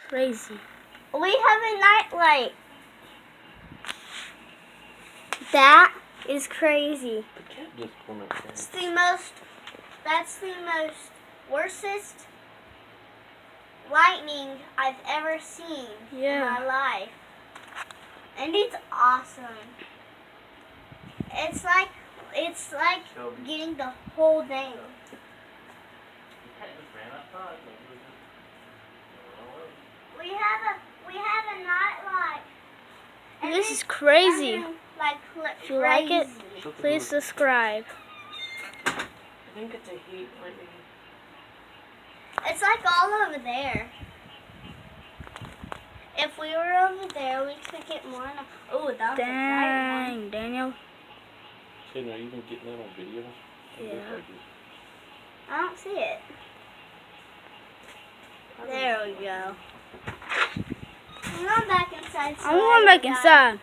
crazy. We have a nightlight. That is crazy. The cat just went outside. That's the most worstest lightning I've ever seen in my life. And it's awesome. It's like getting the whole thing. We have a nightlight. And This is crazy. If you like it, please subscribe. I think it's a heat lightning. It's like all over there. If we were over there, we could get more. Oh, that was a bright one. Dang, Daniel. Shane, are you even getting that on video? Yeah. I don't see it. There we go. I'm going back inside. I'm going back inside.